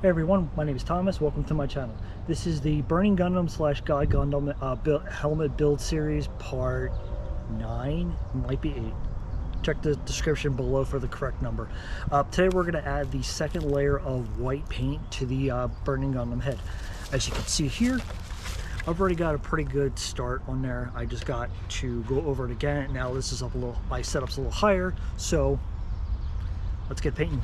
Hey everyone, my name is Thomas. Welcome to my channel. This is the Burning Gundam / Guy Gundam helmet build series part 9, might be 8. Check the description below for the correct number. Today we're going to add the second layer of white paint to the Burning Gundam head. As you can see here, I've already got a pretty good start on there. I just got to go over it again. Now this is up a little, my setup's a little higher, so let's get painting.